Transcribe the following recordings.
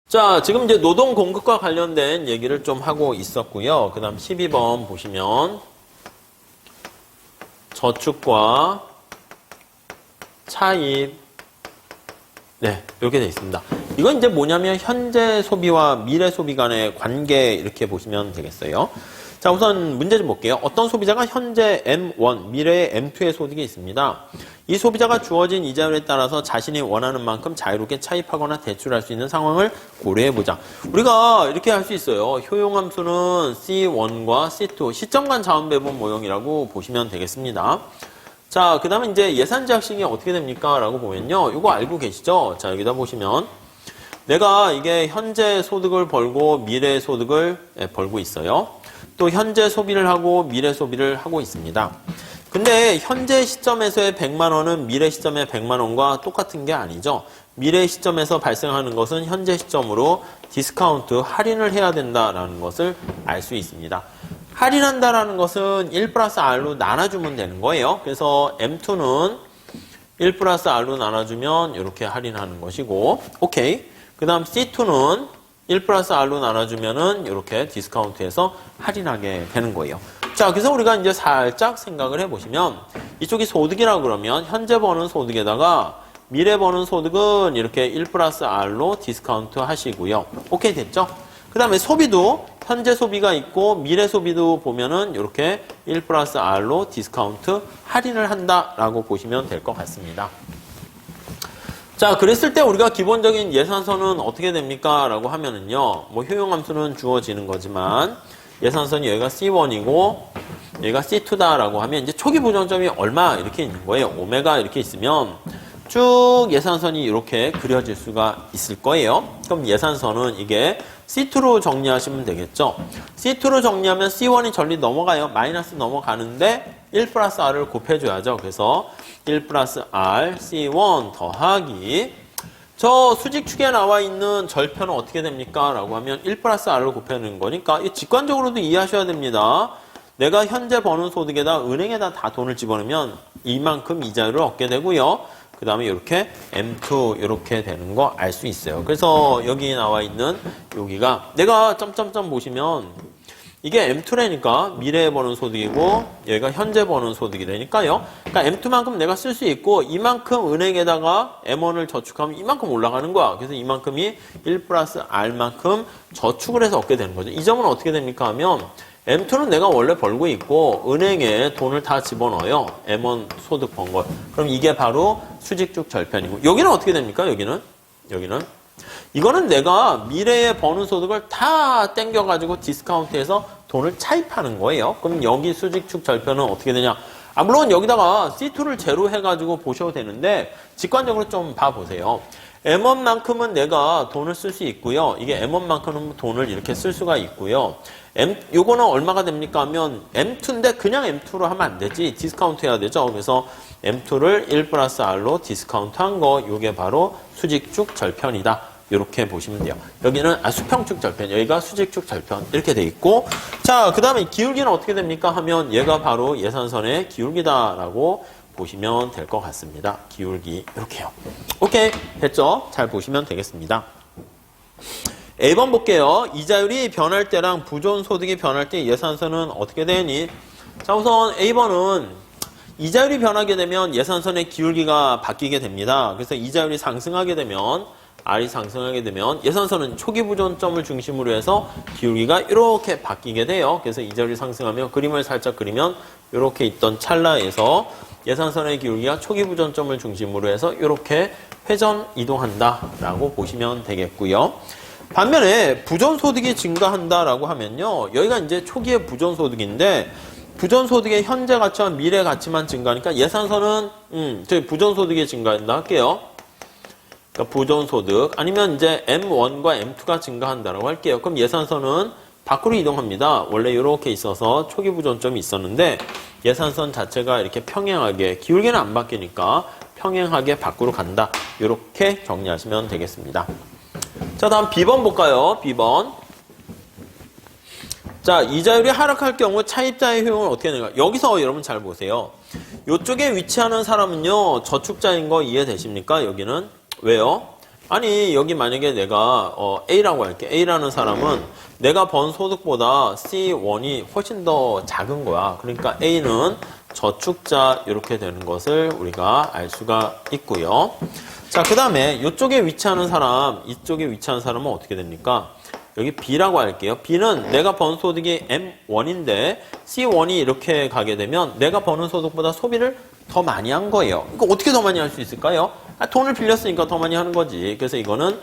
자, 지금 이제 노동 공급과 관련된 얘기를 좀 하고 있었고요. 그 다음 12번 보시면 저축과 차입, 네, 이렇게 되어 있습니다. 이건 이제 뭐냐면 현재 소비와 미래 소비 간의 관계 이렇게 보시면 되겠어요. 자, 우선 문제 좀 볼게요. 어떤 소비자가 현재 M1, 미래의 M2의 소득이 있습니다. 이 소비자가 주어진 이자율에 따라서 자신이 원하는 만큼 자유롭게 차입하거나 대출할 수 있는 상황을 고려해보자. 우리가 이렇게 할 수 있어요. 효용함수는 C1과 C2, 시점 간 자원 배분 모형이라고 보시면 되겠습니다. 자, 그 다음에 이제 예산제약식이 어떻게 됩니까? 라고 보면요. 이거 알고 계시죠? 자, 여기다 보시면 내가 이게 현재 소득을 벌고 미래 소득을 벌고 있어요. 또 현재 소비를 하고 미래 소비를 하고 있습니다. 근데 현재 시점에서의 100만 원은 미래 시점의 100만 원과 똑같은 게 아니죠. 미래 시점에서 발생하는 것은 현재 시점으로 디스카운트, 할인을 해야 된다라는 것을 알 수 있습니다. 할인한다라는 것은 1 플러스 R로 나눠주면 되는 거예요. 그래서 M2는 1 플러스 R로 나눠주면 이렇게 할인하는 것이고, 오케이. 그 다음 C2는 1 플러스 R로 나눠주면은 이렇게 디스카운트해서 할인하게 되는 거예요. 자, 그래서 우리가 이제 살짝 생각을 해보시면 이쪽이 소득이라고 그러면 현재 버는 소득에다가 미래 버는 소득은 이렇게 1 플러스 R로 디스카운트 하시고요. 오케이, 됐죠? 그 다음에 소비도 현재 소비가 있고 미래 소비도 보면은 이렇게 1 플러스 R로 디스카운트 할인을 한다라고 보시면 될 것 같습니다. 자, 그랬을 때 우리가 기본적인 예산선은 어떻게 됩니까? 라고 하면은요, 뭐 효용함수는 주어지는 거지만 예산선이 여기가 C1이고 여기가 C2다라고 하면 이제 초기 보존점이 얼마 이렇게 있는 거예요. 오메가 이렇게 있으면 쭉 예산선이 이렇게 그려질 수가 있을 거예요. 그럼 예산선은 이게 C2로 정리하시면 되겠죠. C2로 정리하면 C1이 전리 넘어가요. 마이너스 넘어가는데 1 플러스 R을 곱해줘야죠. 그래서 1 플러스 R C1 더하기 저 수직축에 나와 있는 절편은 어떻게 됩니까? 라고 하면 1 플러스 R을 곱해놓은 거니까 이 직관적으로도 이해하셔야 됩니다. 내가 현재 버는 소득에다 은행에다 다 돈을 집어넣으면 이만큼 이자율을 얻게 되고요. 그 다음에 이렇게 M2 이렇게 되는 거 알 수 있어요. 그래서 여기 나와 있는 여기가 내가 점점점 보시면 이게 M2라니까 미래에 버는 소득이고 여기가 현재 버는 소득이라니까요. 그러니까 M2만큼 내가 쓸 수 있고 이만큼 은행에다가 M1을 저축하면 이만큼 올라가는 거야. 그래서 이만큼이 1 플러스 R만큼 저축을 해서 얻게 되는 거죠. 이 점은 어떻게 됩니까 하면 M2는 내가 원래 벌고 있고 은행에 돈을 다 집어넣어요. M1 소득 번 걸. 그럼 이게 바로 수직축 절편이고 여기는 어떻게 됩니까? 여기는 이거는 내가 미래에 버는 소득을 다 땡겨가지고 디스카운트해서 돈을 차입하는 거예요. 그럼 여기 수직축 절편은 어떻게 되냐? 물론 여기다가 C2를 제로 해가지고 보셔도 되는데 직관적으로 좀 봐보세요. M1만큼은 내가 돈을 쓸 수 있고요. 이게 M1만큼은 돈을 이렇게 쓸 수가 있고요. 요거는 얼마가 됩니까 하면 M2인데 그냥 M2로 하면 안 되지. 디스카운트 해야 되죠. 그래서 M2를 1 플러스 R로 디스카운트 한 거, 요게 바로 수직축 절편이다. 이렇게 보시면 돼요. 여기는 수평축 절편, 여기가 수직축 절편 이렇게 돼 있고, 자, 그 다음에 기울기는 어떻게 됩니까 하면 얘가 바로 예산선의 기울기다라고 보시면 될 것 같습니다. 기울기 이렇게요. 오케이, 됐죠? 잘 보시면 되겠습니다. A번 볼게요. 이자율이 변할 때랑 부존소득이 변할 때 예산선은 어떻게 되니? 자, 우선 A번은 이자율이 변하게 되면 예산선의 기울기가 바뀌게 됩니다. 그래서 이자율이 상승하게 되면 R이 상승하게 되면 예산선은 초기 부존점을 중심으로 해서 기울기가 이렇게 바뀌게 돼요. 그래서 이자율이 상승하면 그림을 살짝 그리면 이렇게 있던 찰나에서 예산선의 기울기가 초기 부존점을 중심으로 해서 이렇게 회전 이동한다라고 보시면 되겠고요. 반면에 부존소득이 증가한다라고 하면요. 여기가 이제 초기의 부존소득인데 부존소득의 현재 가치와 미래 가치만 증가하니까 예산선은 저희 부존소득이 증가한다 할게요. 그러니까 부존소득 아니면 이제 M1과 M2가 증가한다라고 할게요. 그럼 예산선은 밖으로 이동합니다. 원래 이렇게 있어서 초기 부존점이 있었는데 예산선 자체가 이렇게 평행하게 기울기는 안 바뀌니까 평행하게 밖으로 간다. 이렇게 정리하시면 되겠습니다. 자, 다음 B번 볼까요? B번. 자, 이자율이 하락할 경우 차입자의 효용은 어떻게 되는가? 여기서 여러분 잘 보세요. 이쪽에 위치하는 사람은요, 저축자인 거 이해되십니까? 여기는. 왜요? 아니 여기 만약에 내가 A라고 할게. A라는 사람은 내가 번 소득보다 C1이 훨씬 더 작은 거야. 그러니까 A는 저축자 이렇게 되는 것을 우리가 알 수가 있고요. 자, 그 다음에 이쪽에 위치하는 사람, 이쪽에 위치하는 사람은 어떻게 됩니까? 여기 B라고 할게요. B는 내가 번 소득이 M1인데 C1이 이렇게 가게 되면 내가 버는 소득보다 소비를 더 많이 한 거예요. 이거 어떻게 더 많이 할 수 있을까요? 돈을 빌렸으니까 더 많이 하는 거지. 그래서 이거는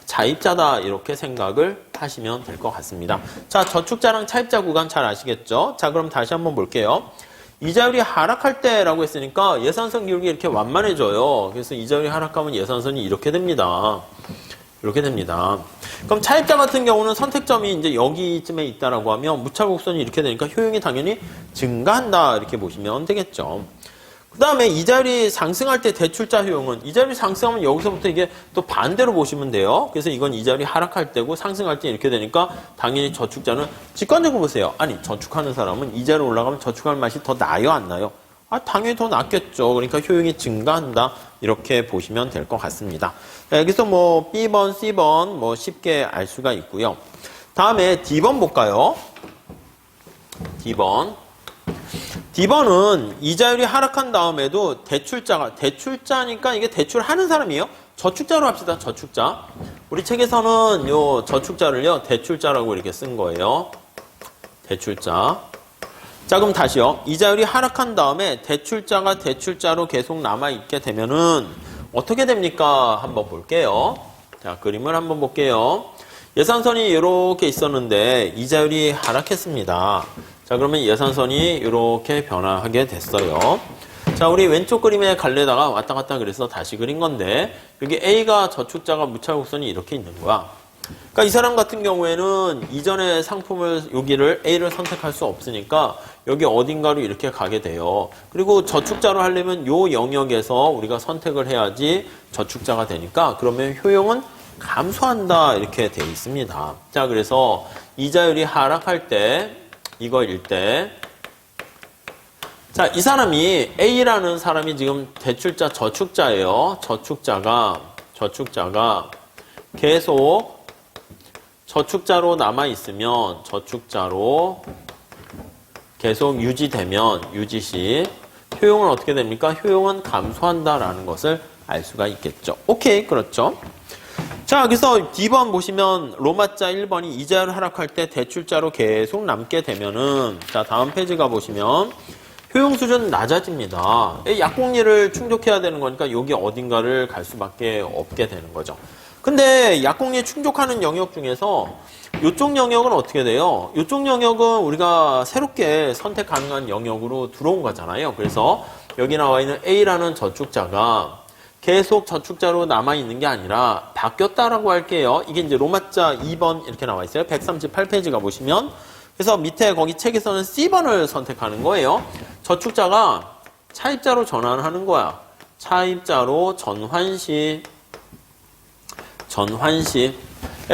차입자다 이렇게 생각을 하시면 될 것 같습니다. 자, 저축자랑 차입자 구간 잘 아시겠죠? 자, 그럼 다시 한번 볼게요. 이자율이 하락할 때라고 했으니까 예산선 기울기 이렇게 완만해져요. 그래서 이자율이 하락하면 예산선이 이렇게 됩니다. 이렇게 됩니다. 그럼 차입자 같은 경우는 선택점이 이제 여기쯤에 있다라고 하면 무차곡선이 이렇게 되니까 효용이 당연히 증가한다 이렇게 보시면 되겠죠. 그 다음에 이자율이 상승할 때 대출자 효용은 이자율이 상승하면 여기서부터 이게 또 반대로 보시면 돼요. 그래서 이건 이자율이 하락할 때고 상승할 때 이렇게 되니까 당연히 저축자는 직관적으로 보세요. 아니 저축하는 사람은 이자율이 올라가면 저축할 맛이 더 나요 안 나요? 당연히 더 낫겠죠. 그러니까 효용이 증가한다 이렇게 보시면 될 것 같습니다. 자, 여기서 뭐 B번, C번 뭐 쉽게 알 수가 있고요. 다음에 D번 볼까요? D번은 이자율이 하락한 다음에도 대출자니까 이게 대출하는 사람이에요. 저축자로 합시다. 저축자. 우리 책에서는 요 저축자를요 대출자라고 이렇게 쓴 거예요. 대출자. 자, 그럼 다시요. 이자율이 하락한 다음에 대출자가 대출자로 계속 남아있게 되면은 어떻게 됩니까? 한번 볼게요. 자, 그림을 한번 볼게요. 예산선이 이렇게 있었는데 이자율이 하락했습니다. 자, 그러면 예산선이 이렇게 변화하게 됐어요. 자, 우리 왼쪽 그림에 갈래다가 왔다 갔다 그래서 다시 그린 건데 여기 A가 저축자가 무차곡선이 이렇게 있는 거야. 그러니까 이 사람 같은 경우에는 이전의 상품을 여기를 A를 선택할 수 없으니까 여기 어딘가로 이렇게 가게 돼요. 그리고 저축자로 하려면 요 영역에서 우리가 선택을 해야지 저축자가 되니까 그러면 효용은 감소한다 이렇게 돼 있습니다. 자, 그래서 이자율이 하락할 때 이거일 때 자, 이 사람이 A라는 사람이 지금 대출자 저축자예요. 저축자가 계속 저축자로 남아있으면 저축자로 계속 유지되면 유지시 효용은 어떻게 됩니까? 효용은 감소한다라는 것을 알 수가 있겠죠. 오케이, 그렇죠. 자, 여기서 D번 보시면 로마자 1번이 이자율 하락할 때 대출자로 계속 남게 되면은 자, 다음 페이지 가보시면 효용 수준 낮아집니다. 약공리를 충족해야 되는 거니까 여기 어딘가를 갈 수밖에 없게 되는 거죠. 근데 약공리 충족하는 영역 중에서 이쪽 영역은 어떻게 돼요? 이쪽 영역은 우리가 새롭게 선택 가능한 영역으로 들어온 거잖아요. 그래서 여기 나와 있는 A라는 저축자가 계속 저축자로 남아있는 게 아니라 바뀌었다라고 할게요. 이게 이제 로마자 2번 이렇게 나와 있어요. 138페이지 가보시면. 그래서 밑에 거기 책에서는 C번을 선택하는 거예요. 저축자가 차입자로 전환하는 거야. 차입자로 전환시.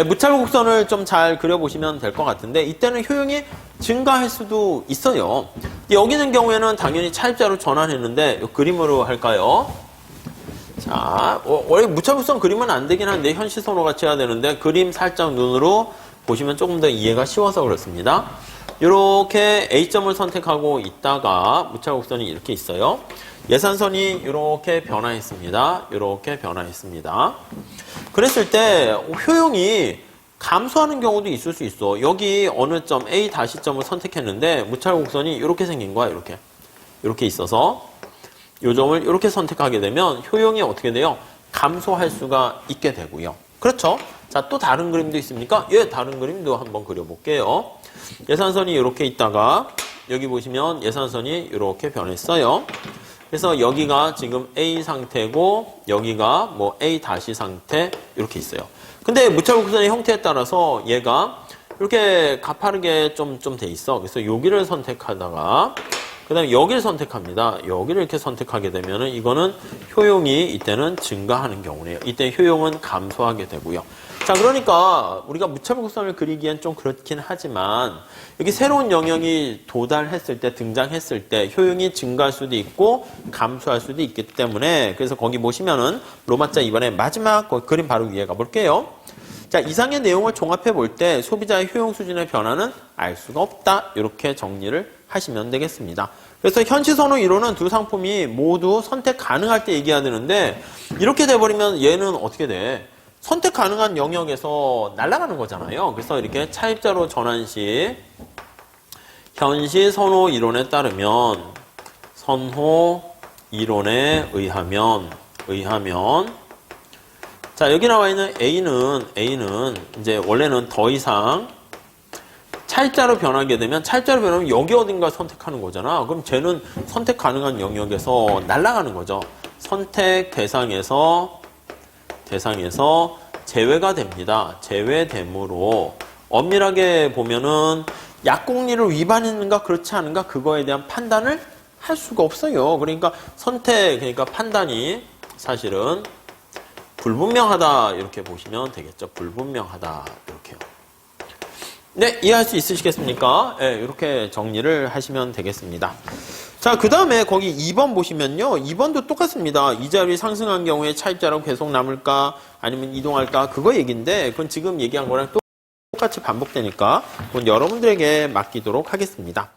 무차곡선을 좀 잘 그려보시면 될 것 같은데 이때는 효용이 증가할 수도 있어요. 여기 있는 경우에는 당연히 차입자로 전환했는데 그림으로 할까요? 자, 원래 무차곡선 그림은 안 되긴 한데 현시선으로 같이 해야 되는데 그림 살짝 눈으로 보시면 조금 더 이해가 쉬워서 그렇습니다. 이렇게 A점을 선택하고 있다가 무차곡선이 이렇게 있어요. 예산선이 이렇게 변화했습니다. 그랬을 때 효용이 감소하는 경우도 있을 수 있어. 여기 어느 점 A 다시점을 선택했는데 무차곡선이 이렇게 생긴 거야. 이렇게 있어서 이 점을 이렇게 선택하게 되면 효용이 어떻게 돼요? 감소할 수가 있게 되고요. 그렇죠? 자, 또 다른 그림도 있습니까? 예, 다른 그림도 한번 그려볼게요. 예산선이 이렇게 있다가 여기 보시면 예산선이 이렇게 변했어요. 그래서 여기가 지금 A 상태고 여기가 뭐 A 다시 상태 이렇게 있어요. 근데 무차곡선의 형태에 따라서 얘가 이렇게 가파르게 좀 돼 있어. 그래서 여기를 선택하다가 그 다음에 여기를 선택합니다. 여기를 이렇게 선택하게 되면은 이거는 효용이 이때는 증가하는 경우네요. 이때 효용은 감소하게 되고요. 자, 자, 그러니까 우리가 무차별 곡선을 그리기엔 좀 그렇긴 하지만 여기 새로운 영역이 도달했을 때, 등장했을 때 효용이 증가할 수도 있고 감소할 수도 있기 때문에 그래서 거기 보시면은 로마자 2번의 마지막 그림 바로 위에 가볼게요. 자, 이상의 내용을 종합해 볼 때 소비자의 효용 수준의 변화는 알 수가 없다. 이렇게 정리를 하시면 되겠습니다. 그래서 현시선호 이론은 두 상품이 모두 선택 가능할 때 얘기해야 되는데 이렇게 돼버리면 얘는 어떻게 돼? 선택 가능한 영역에서 날아가는 거잖아요. 그래서 이렇게 차입자로 전환 시 현시선호 이론에 따르면 선호 이론에 의하면 자, 여기 나와 있는 A는 이제 원래는 더 이상 차입자로 변하게 되면 차입자로 변하면 여기 어딘가 선택하는 거잖아. 그럼 쟤는 선택 가능한 영역에서 날아가는 거죠. 선택 대상에서 제외가 됩니다. 제외되므로 엄밀하게 보면은 약공리를 위반했는가 그렇지 않은가 그거에 대한 판단을 할 수가 없어요. 그러니까 그러니까 판단이 사실은 불분명하다 이렇게 보시면 되겠죠. 불분명하다 이렇게요. 네, 이해할 수 있으시겠습니까? 네, 이렇게 정리를 하시면 되겠습니다. 자, 그 다음에 거기 2번 보시면요. 2번도 똑같습니다. 이자율이 상승한 경우에 차입자라고 계속 남을까 아니면 이동할까 그거 얘기인데 그건 지금 얘기한 거랑 똑같이 반복되니까 그건 여러분들에게 맡기도록 하겠습니다.